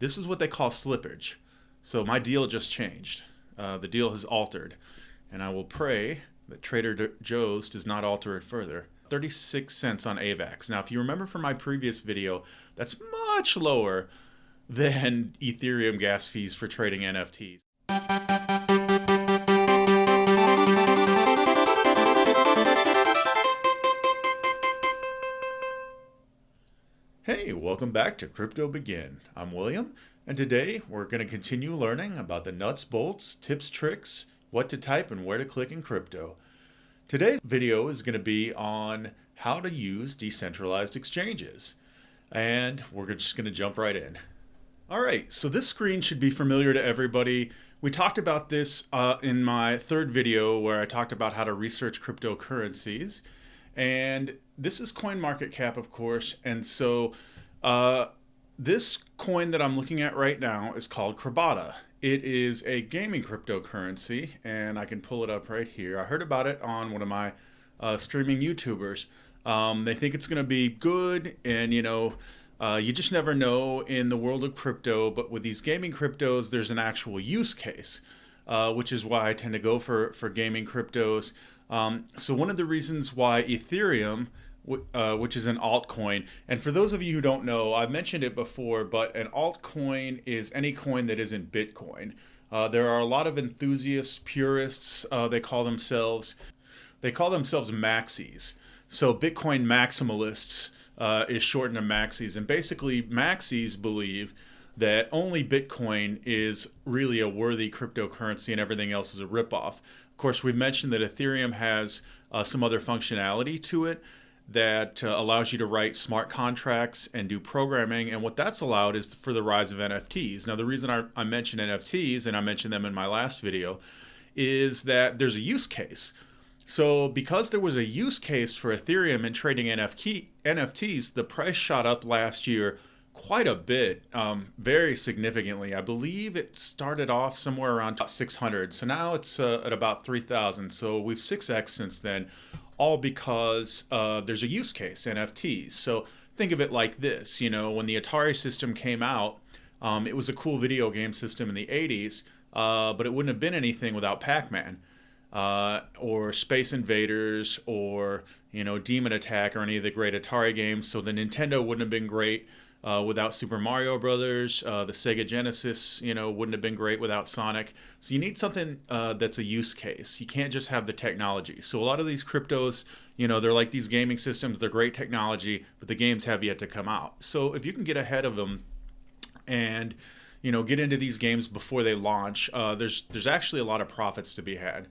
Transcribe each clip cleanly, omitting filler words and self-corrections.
This is what they call slippage. So my deal just changed. The deal has altered. And I will pray that Trader Joe's does not alter it further. 36 cents on AVAX. Now, if you remember from my previous video, that's much lower than Ethereum gas fees for trading NFTs. Hey, welcome back to Crypto Begin. I'm William, and today we're going to continue learning about the nuts, bolts, tips, tricks, what to type, and where to click in crypto. Today's video is going to be on how to use decentralized exchanges, and we're just going to jump right in. All right, so this screen should be familiar to everybody. We talked about this in my third video where I talked about how to research cryptocurrencies. And this is Coinmarketcap, of course. And so this coin that I'm looking at right now is called KuCoin. It is a gaming cryptocurrency, and I can pull it up right here. I heard about it on one of my streaming YouTubers. They think it's going to be good, and you just never know in the world of crypto. But with these gaming cryptos, there's an actual use case, which is why I tend to go for gaming cryptos. So one of the reasons why Ethereum, which is an altcoin, and for those of you who don't know, I've mentioned it before, but an altcoin is any coin that isn't Bitcoin. There are a lot of enthusiasts, purists, they call themselves maxis. So Bitcoin maximalists is shortened to maxis, and basically maxis believe that only Bitcoin is really a worthy cryptocurrency and everything else is a ripoff. Of course, we've mentioned that Ethereum has some other functionality to it that allows you to write smart contracts and do programming. And what that's allowed is for the rise of NFTs. Now, the reason I mention NFTs, and I mentioned them in my last video, is that there's a use case. So because there was a use case for Ethereum in trading NFTs, the price shot up last year quite a bit, very significantly. I believe it started off somewhere around 600. So now it's at about 3,000. So we've 6x since then, all because there's a use case, NFTs. So think of it like this. When the Atari system came out, it was a cool video game system in the 80s, but it wouldn't have been anything without Pac-Man. Or Space Invaders, or Demon Attack, or any of the great Atari games. So the Nintendo wouldn't have been great without Super Mario Brothers. The Sega Genesis, wouldn't have been great without Sonic. So you need something that's a use case. You can't just have the technology. So a lot of these cryptos, they're like these gaming systems. They're great technology, but the games have yet to come out. So if you can get ahead of them and get into these games before they launch, there's actually a lot of profits to be had.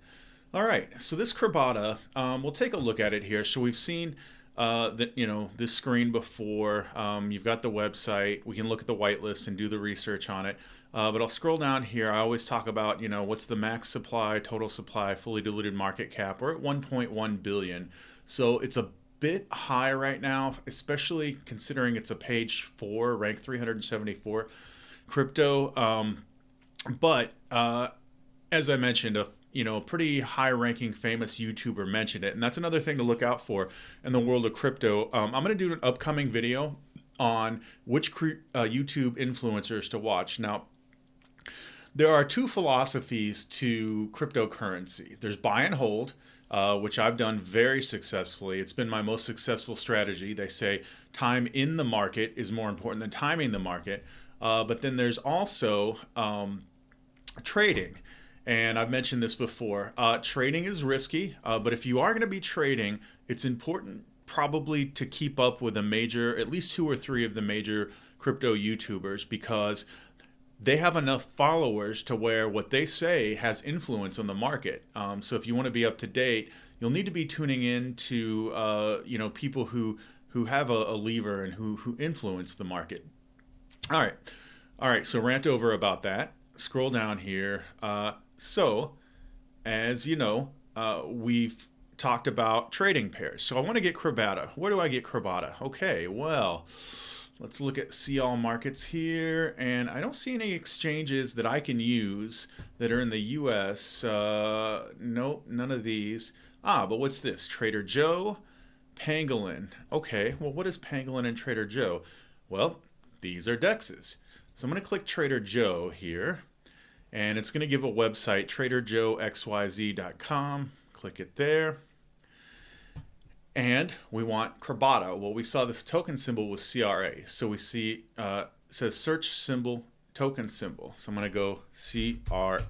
All right, so this KuCoin, we'll take a look at it here. So we've seen this screen before. You've got the website. We can look at the whitelist and do the research on it. But I'll scroll down here. I always talk about what's the max supply, total supply, fully diluted market cap. We're at 1.1 billion. So it's a bit high right now, especially considering it's a page 4, rank 374 crypto. But as I mentioned, a pretty high-ranking famous YouTuber mentioned it, and that's another thing to look out for in the world of crypto. I'm going to do an upcoming video on which YouTube influencers to watch. Now, there are two philosophies to cryptocurrency. There's buy and hold, which I've done very successfully. It's been my most successful strategy. They say time in the market is more important than timing the market. But then there's also trading. And I've mentioned this before. Trading is risky, but if you are going to be trading, it's important probably to keep up with at least 2 or 3 of the major crypto YouTubers, because they have enough followers to where what they say has influence on the market. So if you want to be up to date, you'll need to be tuning in to people who have a lever and who influence the market. All right. So rant over about that. Scroll down here. So, as you know, we've talked about trading pairs. So I want to get KuCoin. Where do I get KuCoin? Okay, well, let's look at see all markets here. And I don't see any exchanges that I can use that are in the US. Nope, none of these. But what's this? Trader Joe, Pangolin. Okay, well, what is Pangolin and Trader Joe? Well, these are DEXs. So I'm going to click Trader Joe here, and it's going to give a website, traderjoexyz.com. Click it there. And we want KuCoin. Well, we saw this token symbol was CRA. So we see it says search symbol, token symbol. So I'm going to go CRA.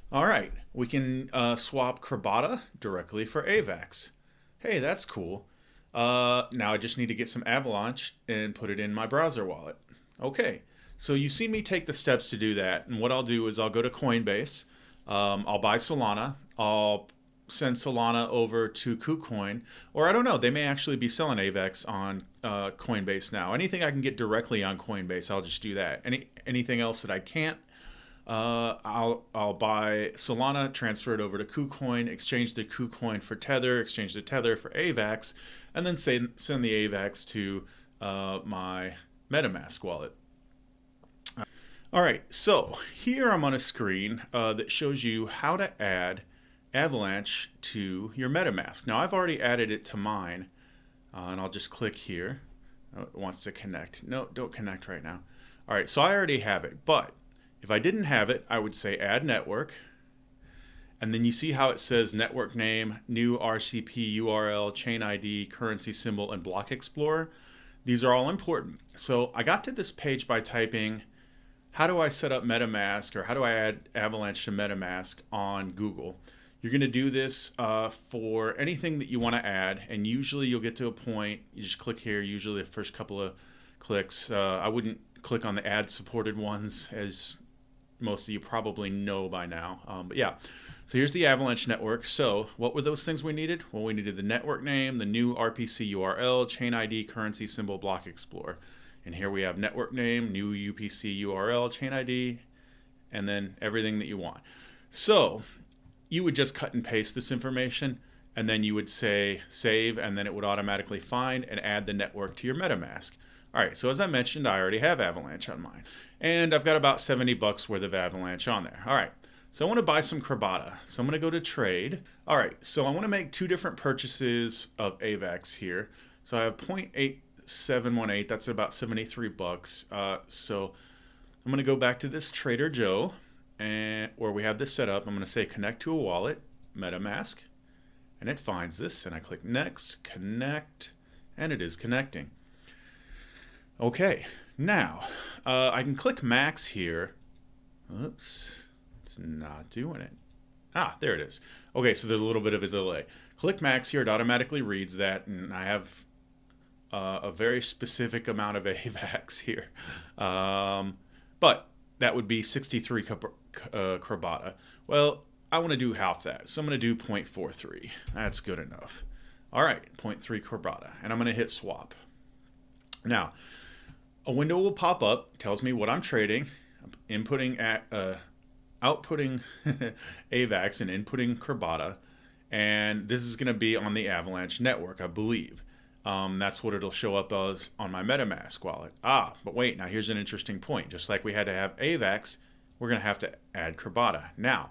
All right, we can swap KuCoin directly for AVAX. Hey, that's cool. Now I just need to get some Avalanche and put it in my browser wallet. Okay, so you've seen me take the steps to do that. And what I'll do is I'll go to Coinbase. I'll buy Solana. I'll send Solana over to KuCoin, or I don't know, they may actually be selling AVAX on Coinbase now. Anything I can get directly on Coinbase, I'll just do that. Anything else that I can't, I'll buy Solana, transfer it over to KuCoin, exchange the KuCoin for Tether, exchange the Tether for AVAX, and then send the AVAX to my metamask wallet. All right, so here I'm on a screen that shows you how to add Avalanche to your metamask. Now I've already added it to mine, and I'll just click here. Oh, it wants to connect. No, don't connect right now. All right, so I already have it, but if I didn't have it, I would say add network, and then you see how it says network name, new RCP URL, chain ID, currency symbol, and block explorer. These are all important. So I got to this page by typing, how do I set up MetaMask, or how do I add Avalanche to MetaMask on Google? You're going to do this for anything that you want to add, and usually you'll get to a point, you just click here, usually the first couple of clicks. I wouldn't click on the ad supported ones, as most of you probably know by now. But yeah, so here's the Avalanche network. So what were those things we needed? Well, we needed the network name, the new RPC URL, chain ID, currency symbol, block explorer. And here we have network name, new UPC URL, chain ID, and then everything that you want. So you would just cut and paste this information, and then you would say save, and then it would automatically find and add the network to your MetaMask. All right, so as I mentioned, I already have Avalanche on mine, and I've got about $70 worth of Avalanche on there. All right, so I want to buy some KuCoin. So I'm going to go to trade. All right, so I want to make two different purchases of AVAX here. So I have 0.8718, that's about $73. So I'm going to go back to this Trader Joe, and where we have this set up. I'm going to say connect to a wallet, MetaMask, and it finds this, and I click next, connect, and it is connecting. Okay, now I can click max here. Oops, it's not doing it. Ah, there it is. Okay, so there's a little bit of a delay. Click max here, it automatically reads that, and I have a very specific amount of AVAX here. But that would be 63 KuCoin. Well, I want to do half that, so I'm going to do 0.43. That's good enough. All right, 0.3 KuCoin, and I'm going to hit swap. Now, a window will pop up, tells me what I'm trading, outputting AVAX and inputting KuCoin, and this is going to be on the Avalanche network, I believe. That's what it'll show up as on my MetaMask wallet. But wait, now here's an interesting point. Just like we had to have AVAX, we're going to have to add KuCoin. Now,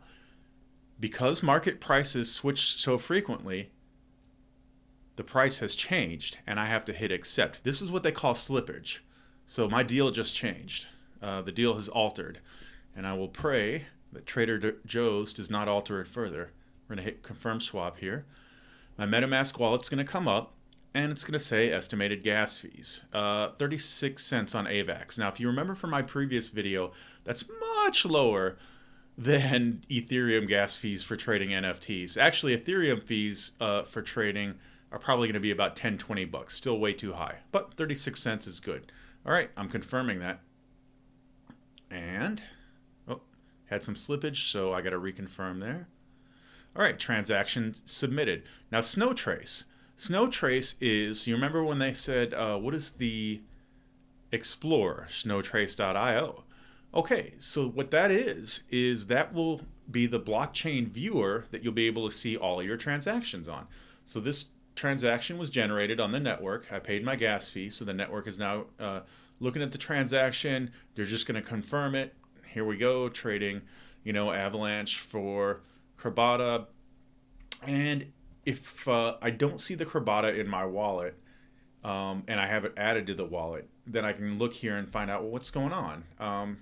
because market prices switch so frequently, the price has changed, and I have to hit accept. This is what they call slippage. So my deal just changed. The deal has altered, and I will pray that Trader Joe's does not alter it further. We're going to hit confirm swap here. My MetaMask wallet's going to come up, and it's going to say estimated gas fees, 36 cents on AVAX. Now, if you remember from my previous video, that's much lower than Ethereum gas fees for trading NFTs. Actually, Ethereum fees for trading are probably going to be about $10-20, still way too high, but 36 cents is good. All right, I'm confirming that. And, had some slippage, so I got to reconfirm there. All right, transaction submitted. Now, Snowtrace. Snowtrace is, you remember when they said, what is the Explorer, snowtrace.io? Okay, so what that is that will be the blockchain viewer that you'll be able to see all of your transactions on. So this transaction was generated on the network. I paid my gas fee, so the network is now looking at the transaction. They're just going to confirm it. Here we go, trading, Avalanche for KuCoin. And if I don't see the KuCoin in my wallet, and I have it added to the wallet, then I can look here and find out, well, what's going on.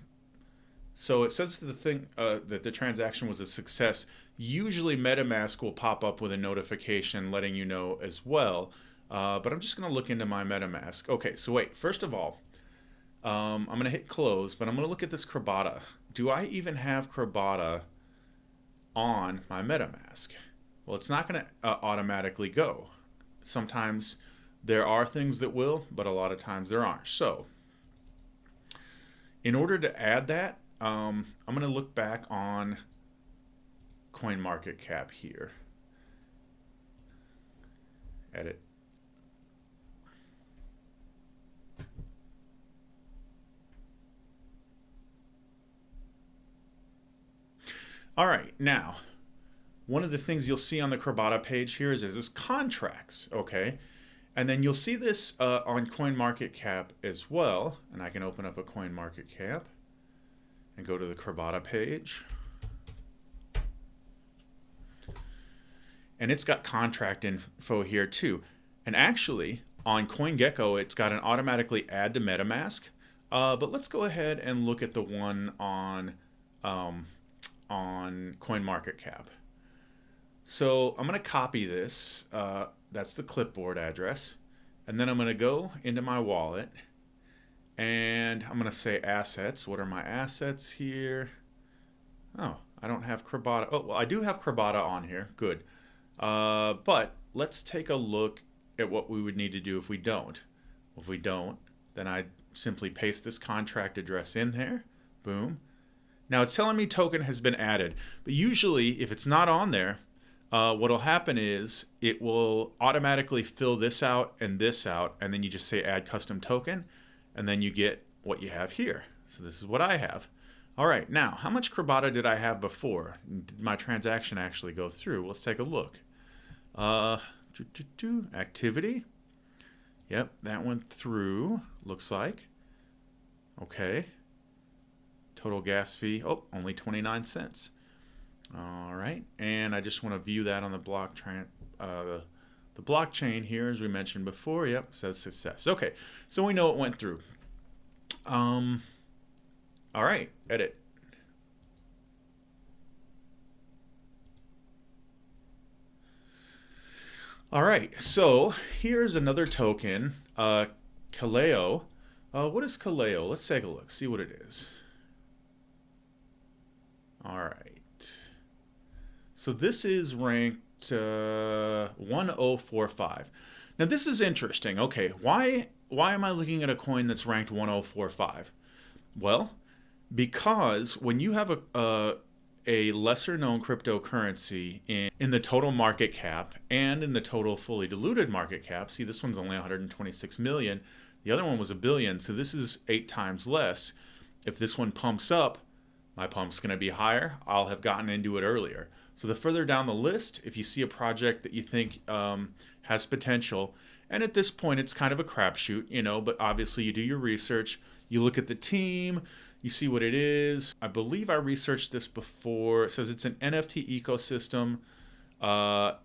So it says that the transaction was a success. Usually MetaMask will pop up with a notification letting you know as well. But I'm just going to look into my MetaMask. Okay, so wait. First of all, I'm going to hit close, but I'm going to look at this Krabata. Do I even have Krabata on my MetaMask? Well, it's not going to automatically go. Sometimes there are things that will, but a lot of times there aren't. So in order to add that, I'm going to look back on CoinMarketCap here. Edit. All right, now, one of the things you'll see on the Krabata page here is this contracts, okay? And then you'll see this on CoinMarketCap as well. And I can open up a CoinMarketCap and go to the Krabata page. And it's got contract info here too. And actually, on CoinGecko, it's got an automatically add to MetaMask. But let's go ahead and look at the one on CoinMarketCap. So I'm going to copy this. That's the clipboard address. And then I'm going to go into my wallet. And I'm going to say assets. What are my assets here? Oh, I don't have Krabata. Oh, well, I do have Krabata on here. Good. But let's take a look at what we would need to do if we don't. If we don't, then I simply paste this contract address in there. Boom. Now it's telling me token has been added. But usually, if it's not on there, what will happen is it will automatically fill this out, and then you just say add custom token, and then you get what you have here. So this is what I have. All right, now, how much Krabata did I have before? Did my transaction actually go through? Let's take a look. Activity. Yep, that went through, looks like. Okay. Total gas fee, oh, only 29 cents. All right, and I just want to view that on the the blockchain here, as we mentioned before. Yep, says success. Okay, so we know it went through. All right, edit. All right, so here's another token, Kaleo. What is Kaleo? Let's take a look, see what it is. All right. So this is ranked 1045. Now this is interesting. Okay, why am I looking at a coin that's ranked 1045? Well, because when you have a lesser known cryptocurrency in the total market cap and in the total fully diluted market cap, see this one's only 126 million, the other one was $1 billion, so this is 8 times less. If this one pumps up, my pump's going to be higher. I'll have gotten into it earlier. So the further down the list, if you see a project that you think has potential, and at this point it's kind of a crapshoot, you know, but obviously you do your research, you look at the team, you see what it is. I believe I researched this before. It says it's an NFT ecosystem.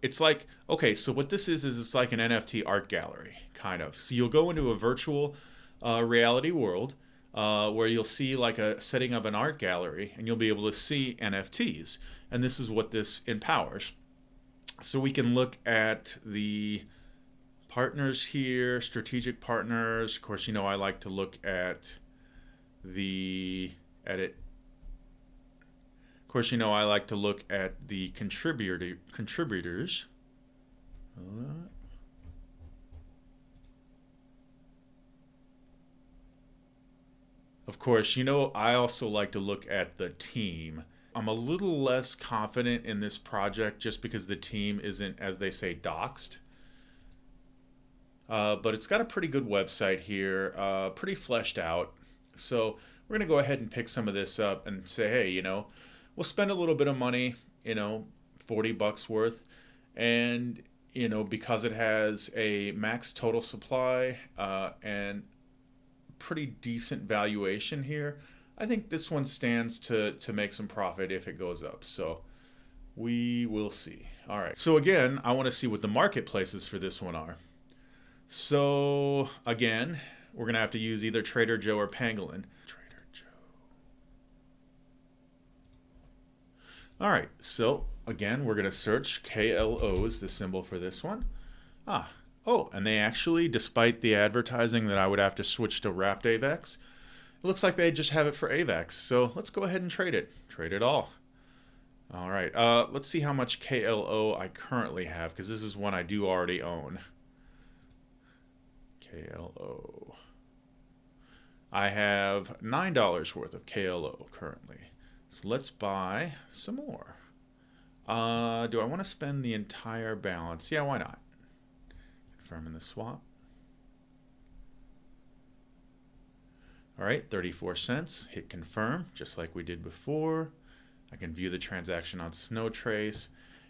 It's like, okay, so what this is it's like an NFT art gallery, kind of. So you'll go into a virtual reality world where you'll see like a setting of an art gallery, and you'll be able to see NFTs. And this is what this empowers. So we can look at the partners here, strategic partners. Of course, you know, I like to look at the edit. Of course, you know, I like to look at the contributors. Of course, you know, I also like to look at the team. I'm a little less confident in this project just because the team isn't, as they say, doxed. But it's got a pretty good website here, pretty fleshed out. So we're going to go ahead and pick some of this up and say, hey, you know, we'll spend a little bit of money, you know, $40 worth. And, you know, because it has a max total supply and pretty decent valuation here, I think this one stands to make some profit if it goes up. So we will see. All right. So again, I want to see what the marketplaces for this one are. So again, we're going to have to use either Trader Joe or Pangolin. Trader Joe. All right, so again, we're going to search KLO is the symbol for this one. Oh, and they actually, despite the advertising that I would have to switch to wrapped AVAX, it looks like they just have it for AVAX. So let's go ahead and trade it. Trade it all. All right, let's see how much KLO I currently have, because this is one I do already own. KLO. I have $9 worth of KLO currently. So let's buy some more. Do I want to spend the entire balance? Yeah, why not? Confirming the swap. All right, 34 cents. Hit confirm, just like we did before. I can view the transaction on Snowtrace.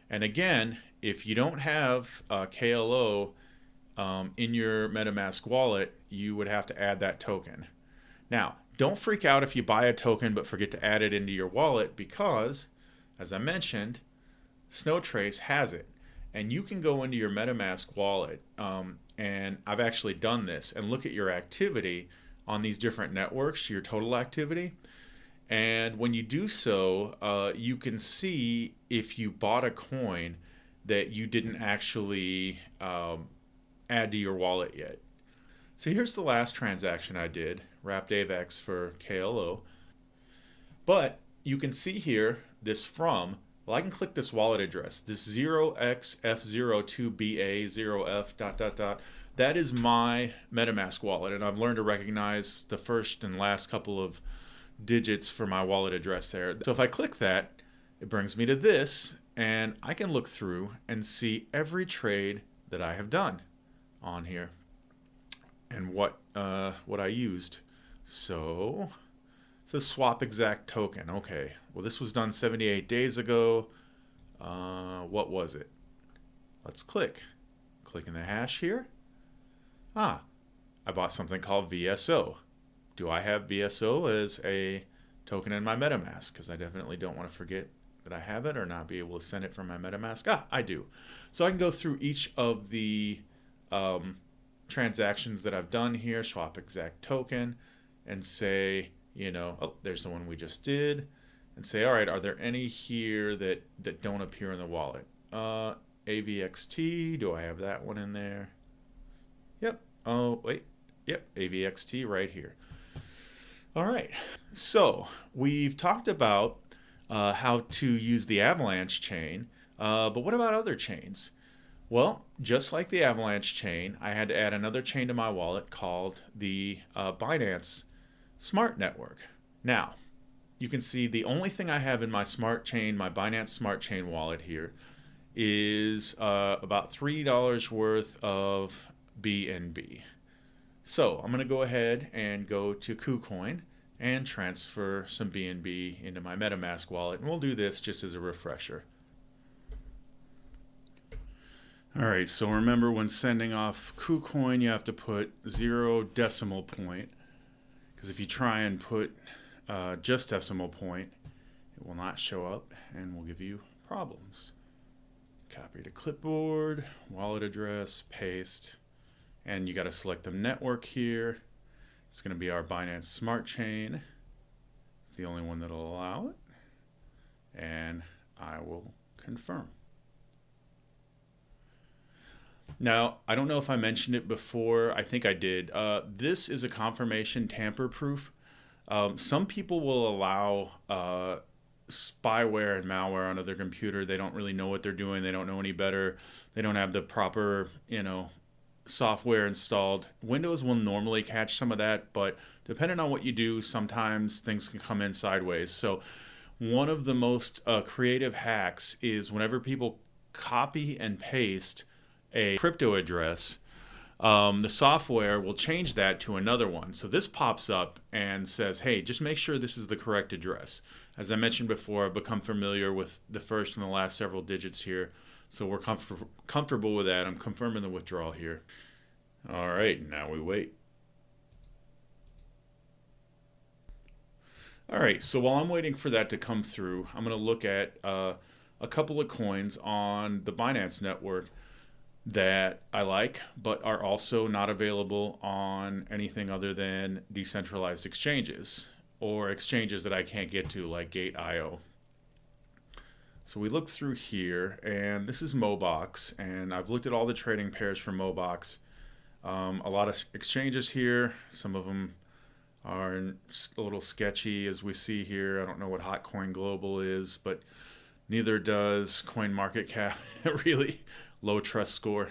And again, if you don't have KLO in your MetaMask wallet, you would have to add that token. Now, don't freak out if you buy a token but forget to add it into your wallet, because, as I mentioned, Snowtrace has it. And you can go into your MetaMask wallet, and I've actually done this, and look at your activity on these different networks, your total activity. And when you do so, you can see if you bought a coin that you didn't actually add to your wallet yet. So here's the last transaction I did, wrapped AVAX for KLO. But you can see here this from, well, I can click this wallet address, this 0xF02BA0F ... That is my MetaMask wallet, and I've learned to recognize the first and last couple of digits for my wallet address there. So if I click that, it brings me to this, and I can look through and see every trade that I have done on here and what I used. So it says swap exact token. Okay, well, this was done 78 days ago. What was it? Let's click in the hash here. I bought something called VSO. Do I have VSO as a token in my MetaMask? Because I definitely don't want to forget that I have it or not be able to send it from my MetaMask. I do. So I can go through each of the transactions that I've done here, swap exact token, and say, there's the one we just did, and say, all right, are there any here that don't appear in the wallet? AVXT, do I have that one in there? Yep. Oh, wait. Yep, AVXT right here. All right. So we've talked about how to use the avalanche chain, but what about other chains? Well, just like the avalanche chain, I had to add another chain to my wallet called the Binance Smart Network. Now, you can see the only thing I have in my smart chain, my Binance Smart Chain wallet here, is about $3 worth of BNB. So I'm going to go ahead and go to KuCoin and transfer some BNB into my MetaMask wallet. And we'll do this just as a refresher. All right, so remember, when sending off KuCoin, you have to put 0 decimal point, because if you try and put just decimal point, it will not show up and will give you problems. Copy to clipboard, wallet address, paste, and you got to select the network here. It's going to be our Binance Smart Chain. It's the only one that'll allow it, and I will confirm. Now, I don't know if I mentioned it before. I think I did. This is a confirmation tamper-proof. Some people will allow spyware and malware onto their computer. They don't really know what they're doing. They don't know any better. They don't have the proper, software installed. Windows will normally catch some of that, but depending on what you do, sometimes things can come in sideways. So one of the most creative hacks is whenever people copy and paste a crypto address, the software will change that to another one. So this pops up and says, hey, just make sure this is the correct address. As I mentioned before, I've become familiar with the first and the last several digits here. So we're comfortable with that. I'm confirming the withdrawal here. All right, now we wait. All right, so while I'm waiting for that to come through, I'm going to look at a couple of coins on the Binance network. that I like, but are also not available on anything other than decentralized exchanges or exchanges that I can't get to, like Gate.io. So we look through here, and this is Mobox, and I've looked at all the trading pairs for Mobox. A lot of exchanges here. Some of them are a little sketchy, as we see here. I don't know what Hotcoin Global is, but neither does CoinMarketCap. Really low trust score.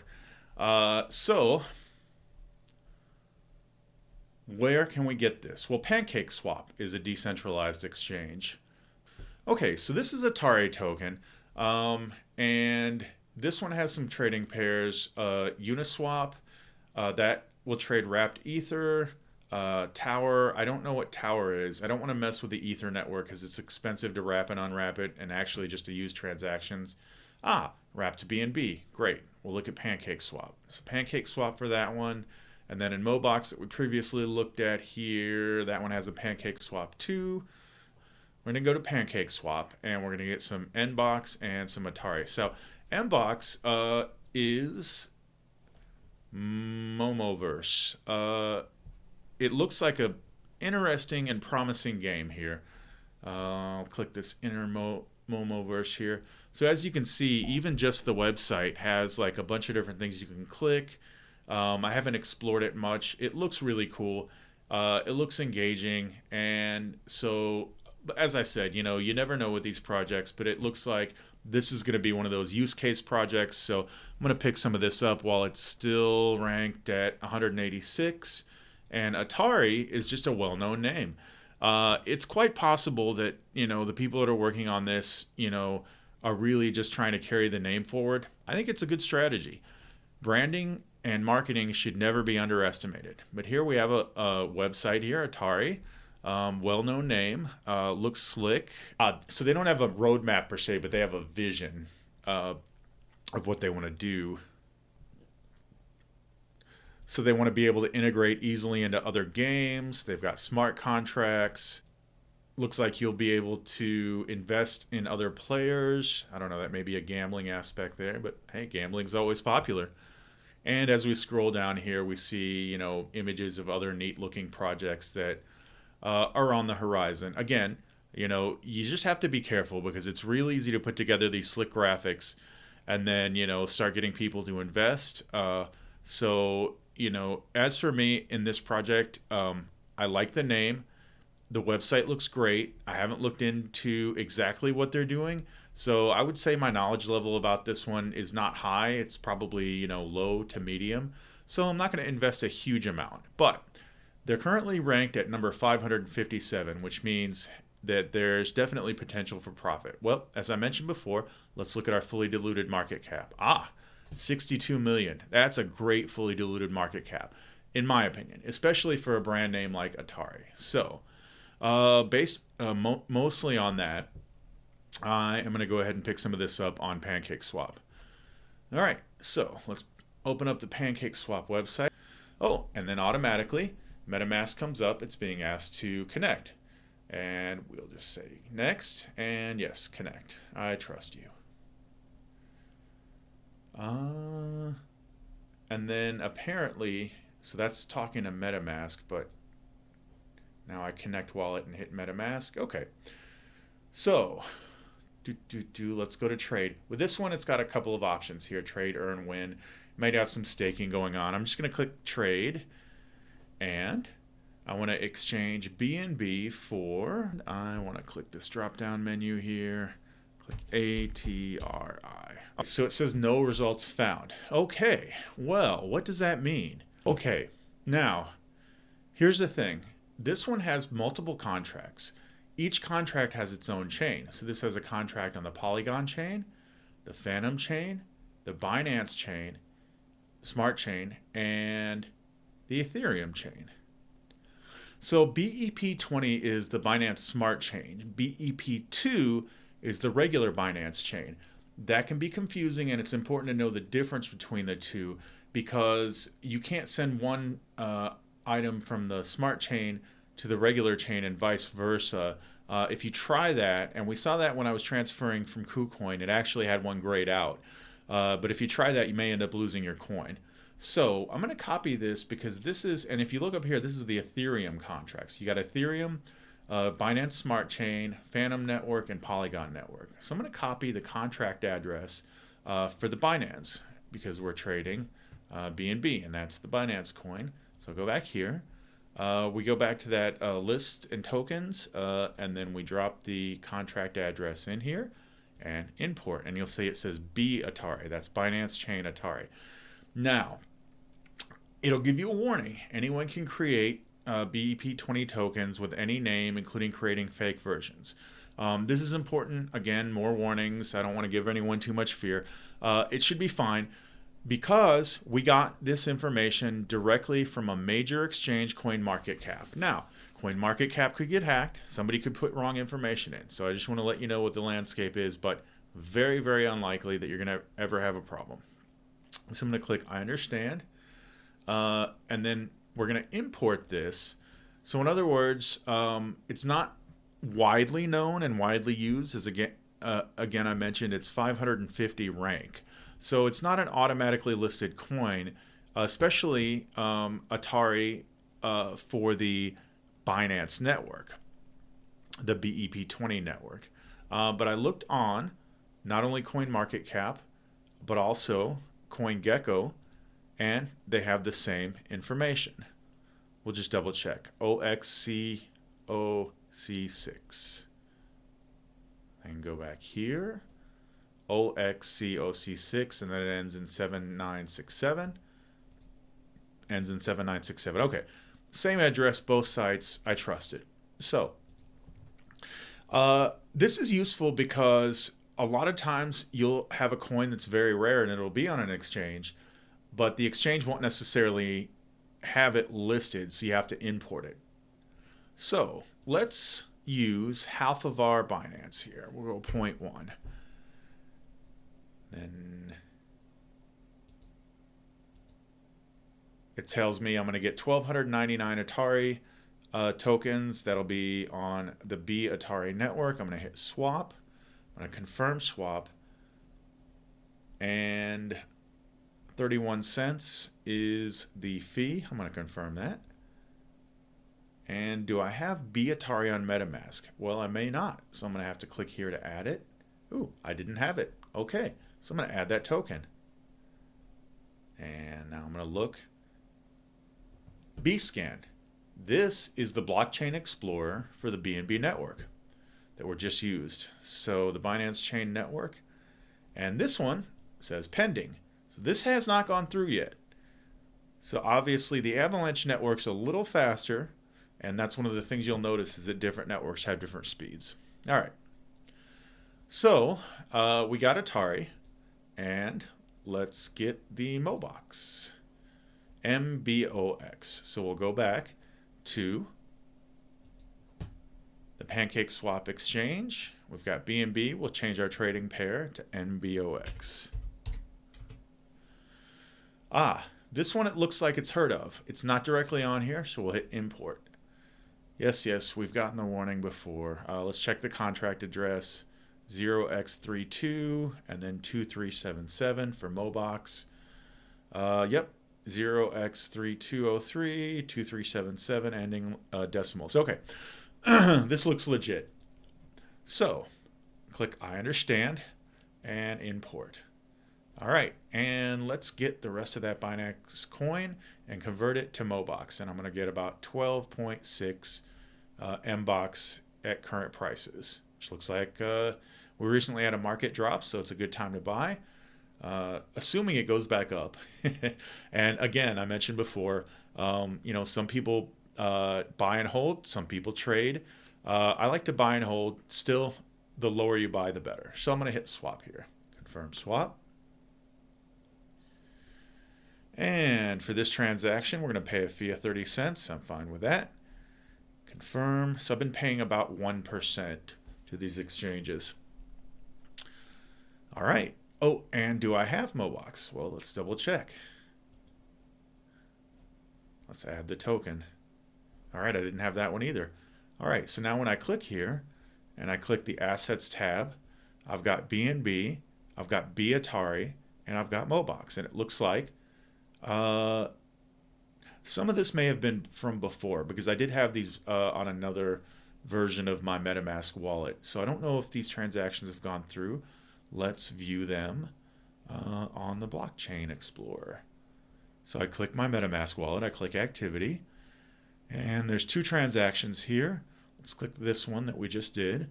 So where can we get this? Well, PancakeSwap is a decentralized exchange. Okay, so this is Atari token, and this one has some trading pairs. Uniswap, that will trade wrapped ether. Tower, I don't know what Tower is. I don't want to mess with the ether network because it's expensive to wrap and unwrap it, and actually just to use transactions. Wrapped BNB, great. We'll look at PancakeSwap. So PancakeSwap for that one. And then in Mobox that we previously looked at here, that one has a PancakeSwap 2. We're going to go to PancakeSwap, and we're going to get some Nbox and some Atari. So Nbox is Momoverse. It looks like a interesting and promising game here. I'll click this inner Momoverse here. So as you can see, even just the website has like a bunch of different things you can click. I haven't explored it much. It looks really cool. It looks engaging, and so as I said, you never know with these projects, but it looks like this is going to be one of those use case projects. So I'm going to pick some of this up while it's still ranked at 186. And Atari is just a well-known name. It's quite possible that, the people that are working on this, are really just trying to carry the name forward. I think it's a good strategy. Branding and marketing should never be underestimated. But here we have a website here, Atari. Well-known name, looks slick. So they don't have a roadmap per se, but they have a vision of what they want to do. So they want to be able to integrate easily into other games. They've got smart contracts. Looks like you'll be able to invest in other players. I don't know, that may be a gambling aspect there, but hey, gambling's always popular. And as we scroll down here, we see, images of other neat-looking projects that are on the horizon. Again, you just have to be careful because it's real easy to put together these slick graphics and then, start getting people to invest. So, as for me in this project, I like the name. The website looks great. I haven't looked into exactly what they're doing. So I would say my knowledge level about this one is not high. It's probably, low to medium. So I'm not going to invest a huge amount. But they're currently ranked at number 557, which means that there's definitely potential for profit. Well, as I mentioned before, let's look at our fully diluted market cap. 62 million. That's a great fully diluted market cap, in my opinion, especially for a brand name like Atari. So, based mostly on that, I am going to go ahead and pick some of this up on PancakeSwap. All right, so let's open up the PancakeSwap website. Oh, and then automatically, MetaMask comes up. It's being asked to connect. And we'll just say next, and yes, connect. I trust you. And then apparently, so that's talking to MetaMask, but now I connect wallet and hit MetaMask. Okay. So, let's go to trade. With this one, it's got a couple of options here. Trade, earn, win. Might have some staking going on. I'm just going to click trade, and I want to exchange BNB for, I want to click this drop-down menu here. Click ATRI. So it says no results found. Okay, well, what does that mean? Okay, now, here's the thing. This one has multiple contracts. Each contract has its own chain. So this has a contract on the Polygon chain, the Phantom chain, the Binance chain, Smart chain, and the Ethereum chain. So BEP20 is the Binance Smart chain. BEP2 is the regular Binance chain. That can be confusing, and it's important to know the difference between the two because you can't send one item from the Smart chain to the regular chain and vice versa. If you try that, and we saw that when I was transferring from KuCoin, it actually had one grayed out. But if you try that, you may end up losing your coin. So I'm going to copy this because this is, and if you look up here, this is the Ethereum contracts. You got Ethereum, Binance Smart Chain, Phantom Network, and Polygon Network. So I'm going to copy the contract address for the Binance because we're trading BNB, and that's the Binance coin. So go back here. We go back to that list and tokens, and then we drop the contract address in here and import. And you'll see it says B Atari. That's Binance Chain Atari. Now, it'll give you a warning. Anyone can create BEP20 tokens with any name, including creating fake versions. This is important. Again, more warnings. I don't want to give anyone too much fear. It should be fine because we got this information directly from a major exchange, Coinmarketcap. Now, Coinmarketcap could get hacked. Somebody could put wrong information in. So I just want to let you know what the landscape is, but very, very unlikely that you're going to ever have a problem. So I'm going to click I understand. And then we're going to import this. So in other words, it's not widely known and widely used. As again I mentioned, it's 550 rank. So it's not an automatically listed coin, especially Atari for the Binance network, the BEP20 network. But I looked on not only CoinMarketCap, but also CoinGecko, and they have the same information. We'll just double check. OXCOC6. And go back here. OXCOC6, and then it ends in 7967. Ends in 7967. Okay. Same address, both sites. I trust it. So, this is useful because a lot of times you'll have a coin that's very rare and it'll be on an exchange, but the exchange won't necessarily have it listed, so you have to import it. So let's use half of our Binance here. We'll go 0.1. Then it tells me I'm going to get 1,299 Atari tokens. That'll be on the B Atari network. I'm going to hit swap. I'm going to confirm swap. And 31 cents is the fee. I'm going to confirm that. And do I have B Atari on MetaMask? Well, I may not. So I'm going to have to click here to add it. Ooh, I didn't have it. Okay. So I'm going to add that token. And now I'm going to look. Bscan. This is the blockchain explorer for the BNB network that were just used. So the Binance Chain Network. And this one says pending. So this has not gone through yet. So obviously the avalanche network's a little faster. And that's one of the things you'll notice is that different networks have different speeds. All right. So we got Atari. And let's get the MOBOX. MBOX. So we'll go back to the PancakeSwap exchange. We've got BNB. We'll change our trading pair to MBOX. This one it looks like it's heard of. It's not directly on here, so we'll hit import. Yes, we've gotten the warning before. Let's check the contract address. 0x32 and then 2377 for MOBOX. Yep, 0x3203, 2377 ending decimals. Okay, this looks legit. So, click I understand and import. All right, and let's get the rest of that Binance coin and convert it to MOBOX. And I'm going to get about 12.6 MBOX at current prices, which looks like we recently had a market drop, so it's a good time to buy, assuming it goes back up. And again, I mentioned before, some people buy and hold, some people trade. I like to buy and hold. Still, the lower you buy, the better. So I'm going to hit swap here. Confirm swap. And for this transaction, we're going to pay a fee of 30 cents. I'm fine with that. Confirm. So I've been paying about 1% to these exchanges. All right. Oh, and do I have MOBOX? Well, let's double check. Let's add the token. All right, I didn't have that one either. All right, so now when I click here and I click the Assets tab, I've got BNB, I've got B Atari, and I've got Mobox, and it looks like uh, some of this may have been from before because I did have these on another version of my MetaMask wallet. So I don't know if these transactions have gone through. Let's view them on the Blockchain Explorer. So I click my MetaMask wallet, I click Activity, and there's 2 transactions here. Let's click this one that we just did.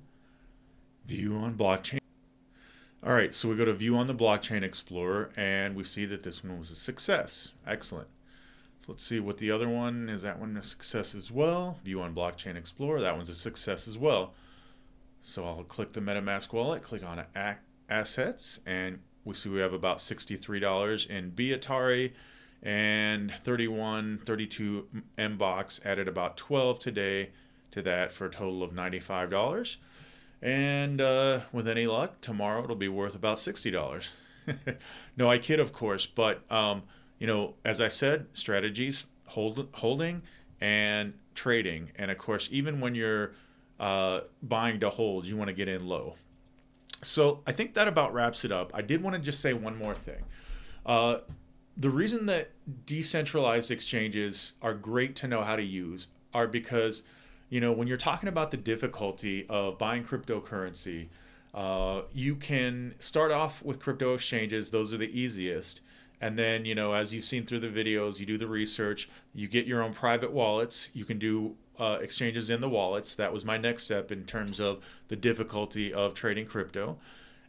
View on Blockchain. All right, so we go to View on the Blockchain Explorer, and we see that this one was a success. Excellent. So let's see what the other one is. That one a success as well. View on Blockchain Explorer. That one's a success as well. So I'll click the MetaMask wallet, click on Assets, and we see we have about $63 in Atari and 32 Mbox. Added about 12 today to that for a total of $95. And with any luck, tomorrow it'll be worth about $60. No, I kid, of course, but as I said, strategies, holding and trading. And of course, even when you're buying to hold, you want to get in low. So I think that about wraps it up. I did want to just say one more thing. The reason that decentralized exchanges are great to know how to use are because, when you're talking about the difficulty of buying cryptocurrency, you can start off with crypto exchanges. Those are the easiest. And then, as you've seen through the videos, you do the research, you get your own private wallets. You can do exchanges in the wallets. That was my next step in terms of the difficulty of trading crypto.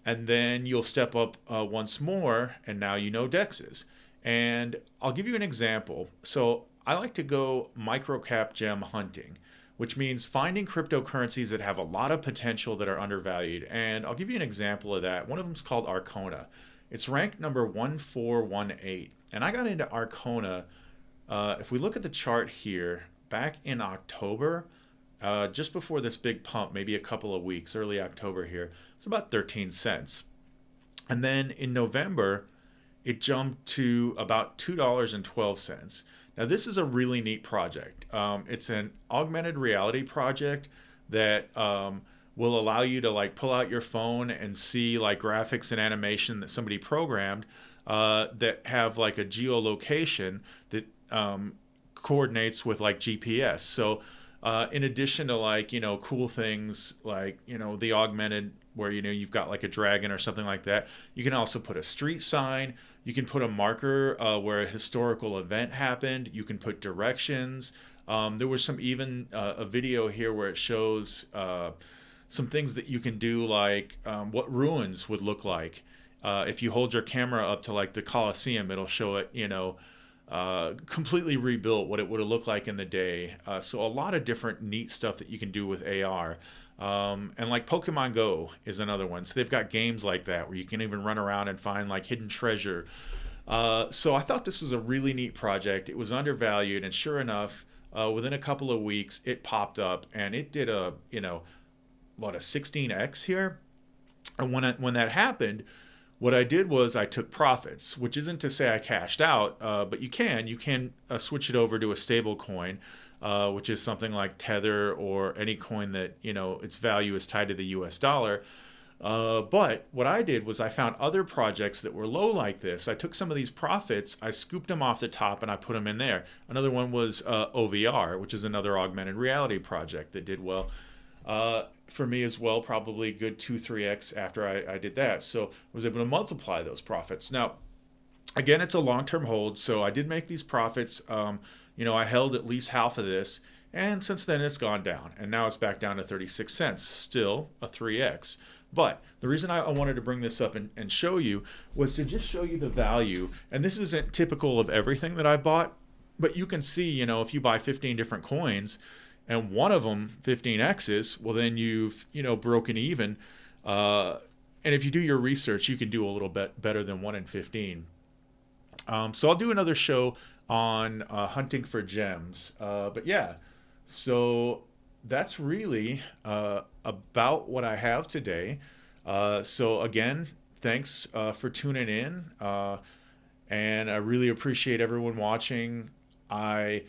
And then you'll step up once more, and now you know DEXs. And I'll give you an example. So I like to go microcap gem hunting, which means finding cryptocurrencies that have a lot of potential that are undervalued. And I'll give you an example of that. One of them is called Arcona. It's ranked number 1418. And I got into Arcona, if we look at the chart here, back in October, just before this big pump, maybe a couple of weeks, early October here, it's about 13 cents. And then in November, it jumped to about $2.12. Now, this is a really neat project. It's an augmented reality project that will allow you to pull out your phone and see graphics and animation that somebody programmed that have a geolocation that coordinates with GPS. So in addition to cool things the augmented where you've got a dragon or something like that, you can also put a street sign. You can put a marker where a historical event happened. You can put directions. There was even a video here where it shows some things that you can do, what ruins would look like. If you hold your camera up to the Colosseum, it'll show it, completely rebuilt, what it would have looked like in the day. So a lot of different neat stuff that you can do with AR. And Pokemon Go is another one. So they've got games like that where you can even run around and find hidden treasure. So I thought this was a really neat project. It was undervalued, and sure enough, within a couple of weeks, it popped up and it did a 16x here. And when that happened, what I did was I took profits, which isn't to say I cashed out, but you can switch it over to a stable coin, which is something like Tether or any coin that its value is tied to the US dollar. But what I did was I found other projects that were low like this. I took some of these profits, I scooped them off the top, and I put them in there. Another one was OVR, which is another augmented reality project that did well. For me as well, probably good 2-3x after I did that. So I was able to multiply those profits. Now, again, it's a long-term hold, so I did make these profits. I held at least half of this, and since then it's gone down, and now it's back down to 36 cents, still a 3x. But the reason I wanted to bring this up and show you was to just show you the value, and this isn't typical of everything that I've bought, but you can see, if you buy 15 different coins, and one of them 15x's, well, then you've broken even. And if you do your research, you can do a little bit better than 1 in 15. So I'll do another show on hunting for gems. But yeah, so that's really about what I have today. So again, thanks for tuning in. And I really appreciate everyone watching. I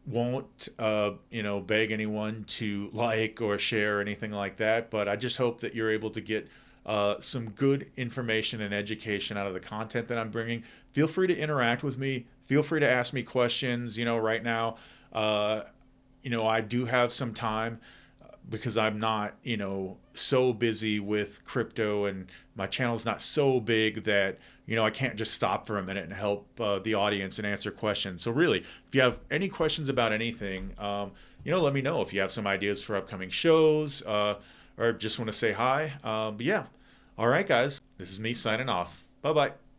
won't beg anyone to like or share or anything like that, but I just hope that you're able to get some good information and education out of the content that I'm bringing. Feel free to interact with me. Feel free to ask me questions. Right now, I do have some time because I'm not, so busy with crypto, and my channel's not so big that, I can't just stop for a minute and help the audience and answer questions. So really, if you have any questions about anything, let me know if you have some ideas for upcoming shows, or just want to say hi. But yeah. All right, guys, this is me signing off. Bye-bye.